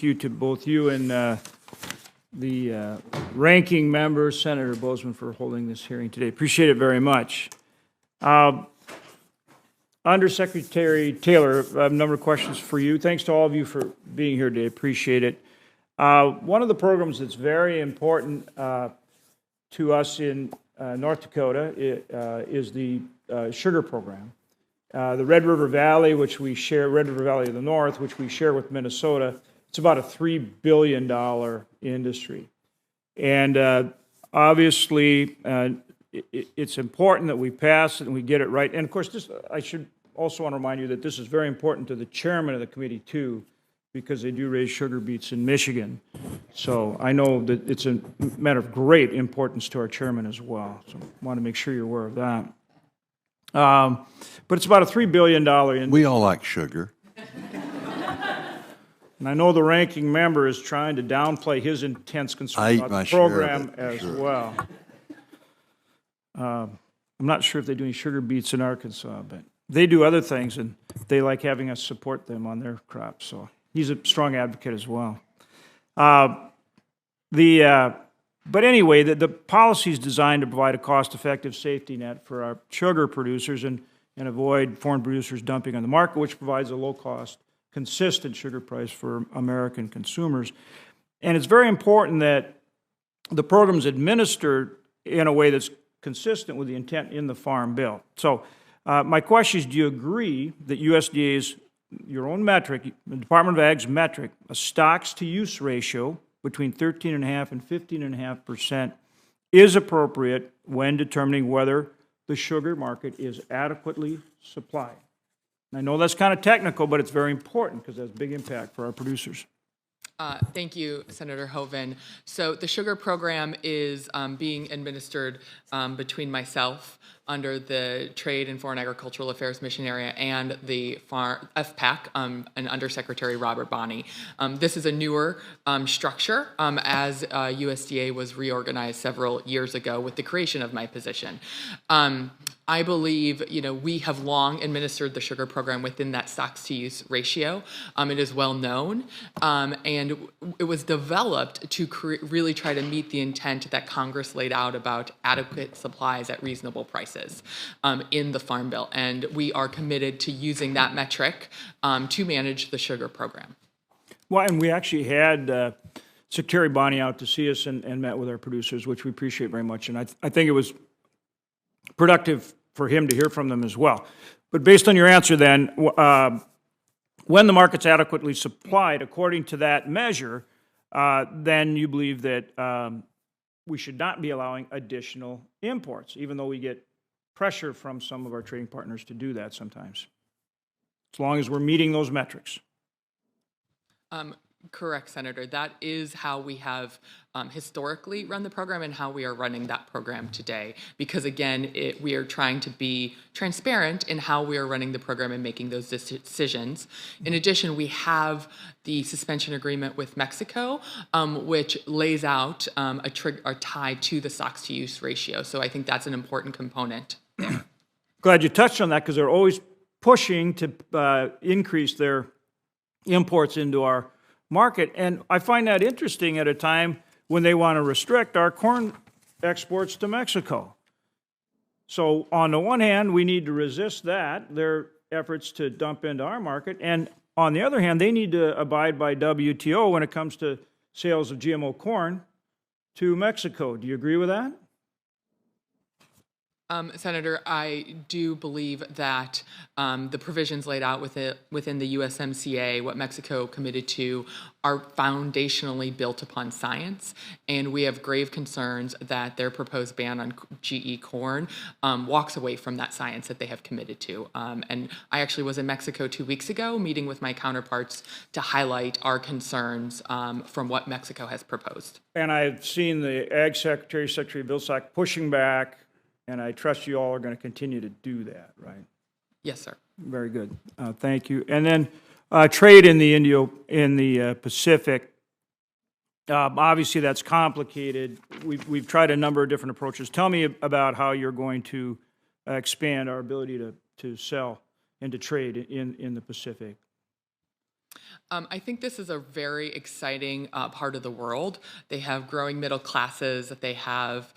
you to both you and the ranking member, Senator Bozeman, for holding this hearing today. Appreciate it very much. Undersecretary Taylor, I have a number of questions for you. Thanks to all of you for being here today. Appreciate it. One of the programs that's very important to us in North Dakota is the sugar program. The Red River Valley, which we share, Red River Valley of the North, which we share with Minnesota, it's about a $3 billion industry. And obviously, it's important that we pass it and we get it right. And of course, I should also want to remind you that this is very important to the chairman of the committee, too, because they do raise sugar beets in Michigan. So I know that it's a matter of great importance to our chairman as well. So I want to make sure you're aware of that. But it's about a $3 billion industry. We all like sugar. And I know the ranking member is trying to downplay his intense concern about the program as well. I'm not sure if they do any sugar beets in Arkansas, but they do other things, and they like having us support them on their crops. So he's a strong advocate as well. But anyway, the policy is designed to provide a cost-effective safety net for our sugar producers and avoid foreign producers dumping on the market, which provides a low-cost, consistent sugar price for American consumers. And it's very important that the program is administered in a way that's consistent with the intent in the Farm Bill. So my question is, do you agree that USDA's, your own metric, the Department of Ag's metric, a stocks-to-use ratio between 13.5% and 15.5% is appropriate when determining whether the sugar market is adequately supplied? I know that's kind of technical, but it's very important because it has a big impact for our producers. Thank you, Senator Hoeven. So the sugar program is being administered between myself under the Trade and Foreign Agricultural Affairs Mission Area and the FPAC and Undersecretary Robert Bonney. This is a newer structure as USDA was reorganized several years ago with the creation of my position. I believe, we have long administered the sugar program within that stocks-to-use ratio. It is well known, and it was developed to really try to meet the intent that Congress laid out about adequate supplies at reasonable prices in the Farm Bill. And we are committed to using that metric to manage the sugar program. Well, and we actually had Secretary Bonney out to see us and met with our producers, which we appreciate very much. And I think it was productive for him to hear from them as well. But based on your answer then, when the market's adequately supplied according to that measure, then you believe that we should not be allowing additional imports, even though we get pressure from some of our trading partners to do that sometimes, as long as we're meeting those metrics. Correct, Senator. That is how we have historically run the program and how we are running that program today. Because again, we are trying to be transparent in how we are running the program and making those decisions. In addition, we have the suspension agreement with Mexico, which lays out a tie to the stocks-to-use ratio. So I think that's an important component there. Glad you touched on that, because they're always pushing to increase their imports into our market. And I find that interesting at a time when they want to restrict our corn exports to Mexico. So on the one hand, we need to resist that, their efforts to dump into our market. And on the other hand, they need to abide by WTO when it comes to sales of GMO corn to Mexico. Do you agree with that? Senator, I do believe that the provisions laid out within the USMCA, what Mexico committed to, are foundationally built upon science, and we have grave concerns that their proposed ban on GE corn walks away from that science that they have committed to. And I actually was in Mexico 2 weeks ago, meeting with my counterparts to highlight our concerns from what Mexico has proposed. And I've seen the Ag Secretary, Secretary Vilsack, pushing back. And I trust you all are going to continue to do that, right? Yes, sir. Very good. Thank you. And then trade in the Pacific. Obviously, that's complicated. We've tried a number of different approaches. Tell me about how you're going to expand our ability to sell and to trade in the Pacific. I think this is a very exciting part of the world. They have growing middle classes, they have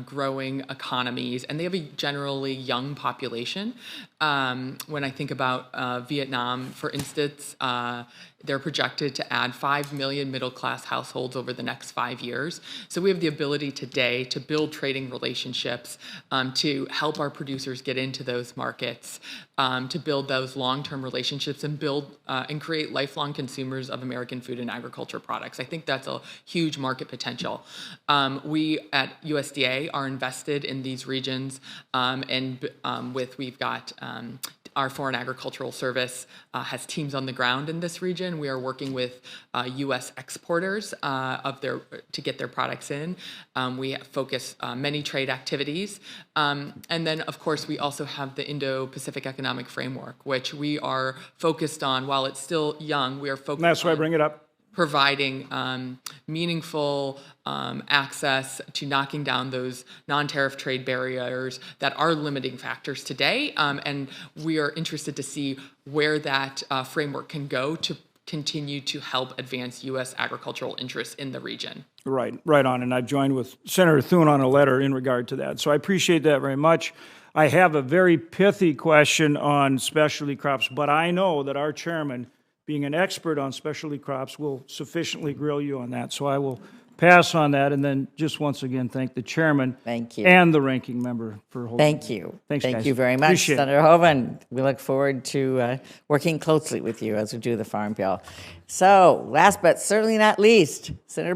growing economies, and they have a generally young population. When I think about Vietnam, for instance, they're projected to add 5 million middle-class households over the next 5 years. So we have the ability today to build trading relationships, to help our producers get into those markets, to build those long-term relationships and build and create lifelong consumers of American food and agriculture products. I think that's a huge market potential. We at USDA are invested in these regions, we've got our Foreign Agricultural Service has teams on the ground in this region. We are working with U.S. exporters to get their products in. We focus many trade activities. And then, of course, we also have the Indo-Pacific Economic Framework, which we are focused on. While it's still young, we are focused on... That's why I bring it up. Providing meaningful access to knocking down those non-tariff trade barriers that are limiting factors today. And we are interested to see where that framework can go to continue to help advance U.S. agricultural interests in the region. Right on. And I've joined with Senator Thune on a letter in regard to that. So I appreciate that very much. I have a very pithy question on specialty crops, but I know that our chairman, being an expert on specialty crops, will sufficiently grill you on that. So I will pass on that, and then just once again thank the chairman. Thank you. And the ranking member for holding. Thank you. Thanks, Thank guys. you very much, Appreciate it. Senator Hoeven. We look forward to working closely with you as we do the Farm Bill. So, last but certainly not least, Senator